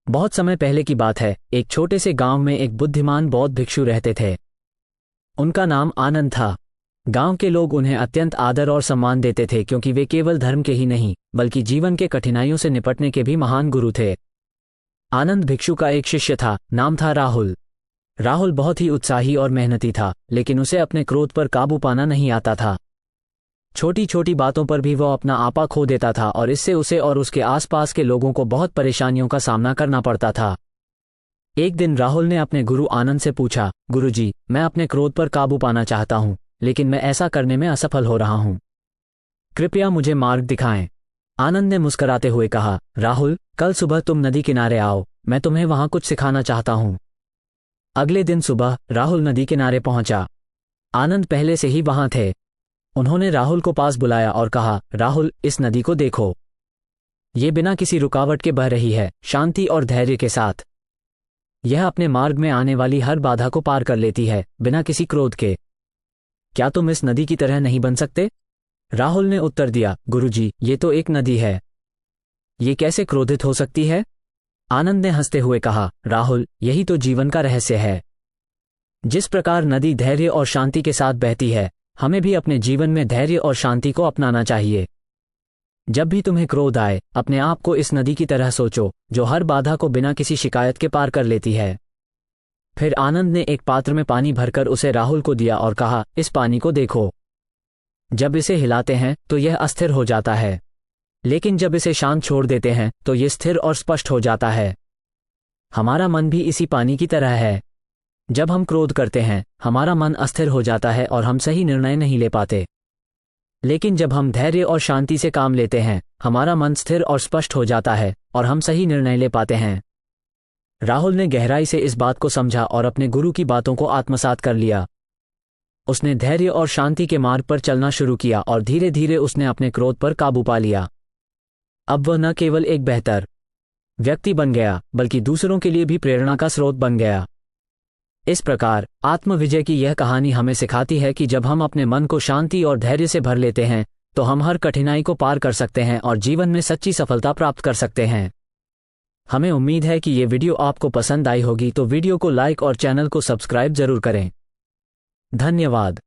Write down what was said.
बहुत समय पहले की बात है। एक छोटे से गांव में एक बुद्धिमान बौद्ध भिक्षु रहते थे। उनका नाम आनंद था। गांव के लोग उन्हें अत्यंत आदर और सम्मान देते थे क्योंकि वे केवल धर्म के ही नहीं बल्कि जीवन के कठिनाइयों से निपटने के भी महान गुरु थे। आनंद भिक्षु का एक शिष्य था, नाम था राहुल। राहुल बहुत ही उत्साही और मेहनती था, लेकिन उसे अपने क्रोध पर काबू पाना नहीं आता था। छोटी छोटी बातों पर भी वह अपना आपा खो देता था और इससे उसे और उसके आसपास के लोगों को बहुत परेशानियों का सामना करना पड़ता था। एक दिन राहुल ने अपने गुरु आनंद से पूछा, गुरुजी, मैं अपने क्रोध पर काबू पाना चाहता हूं, लेकिन मैं ऐसा करने में असफल हो रहा हूं। कृपया मुझे मार्ग दिखाएं। आनंद ने मुस्कुराते हुए कहा, राहुल, कल सुबह तुम नदी किनारे आओ, मैं तुम्हें वहां कुछ सिखाना चाहता हूं। अगले दिन सुबह राहुल नदी किनारे पहुंचा। आनंद पहले से ही वहां थे। उन्होंने राहुल को पास बुलाया और कहा, राहुल, इस नदी को देखो। ये बिना किसी रुकावट के बह रही है, शांति और धैर्य के साथ। यह अपने मार्ग में आने वाली हर बाधा को पार कर लेती है, बिना किसी क्रोध के। क्या तुम इस नदी की तरह नहीं बन सकते? राहुल ने उत्तर दिया, गुरुजी, ये तो एक नदी है, ये कैसे क्रोधित हो सकती है? आनंद ने हंसते हुए कहा, राहुल, यही तो जीवन का रहस्य है। जिस प्रकार नदी धैर्य और शांति के साथ बहती है, हमें भी अपने जीवन में धैर्य और शांति को अपनाना चाहिए। जब भी तुम्हें क्रोध आए, अपने आप को इस नदी की तरह सोचो, जो हर बाधा को बिना किसी शिकायत के पार कर लेती है। फिर आनंद ने एक पात्र में पानी भरकर उसे राहुल को दिया और कहा, इस पानी को देखो। जब इसे हिलाते हैं तो यह अस्थिर हो जाता है, लेकिन जब इसे शांत छोड़ देते हैं तो यह स्थिर और स्पष्ट हो जाता है। हमारा मन भी इसी पानी की तरह है। जब हम क्रोध करते हैं, हमारा मन अस्थिर हो जाता है और हम सही निर्णय नहीं ले पाते। लेकिन जब हम धैर्य और शांति से काम लेते हैं, हमारा मन स्थिर और स्पष्ट हो जाता है और हम सही निर्णय ले पाते हैं। राहुल ने गहराई से इस बात को समझा और अपने गुरु की बातों को आत्मसात कर लिया। उसने धैर्य और शांति के मार्ग पर चलना शुरू किया और धीरे धीरे उसने अपने क्रोध पर काबू पा लिया। अब वह न केवल एक बेहतर व्यक्ति बन गया, बल्कि दूसरों के लिए भी प्रेरणा का स्रोत बन गया। इस प्रकार आत्मविजय की यह कहानी हमें सिखाती है कि जब हम अपने मन को शांति और धैर्य से भर लेते हैं, तो हम हर कठिनाई को पार कर सकते हैं और जीवन में सच्ची सफलता प्राप्त कर सकते हैं। हमें उम्मीद है कि ये वीडियो आपको पसंद आई होगी, तो वीडियो को लाइक और चैनल को सब्सक्राइब जरूर करें। धन्यवाद।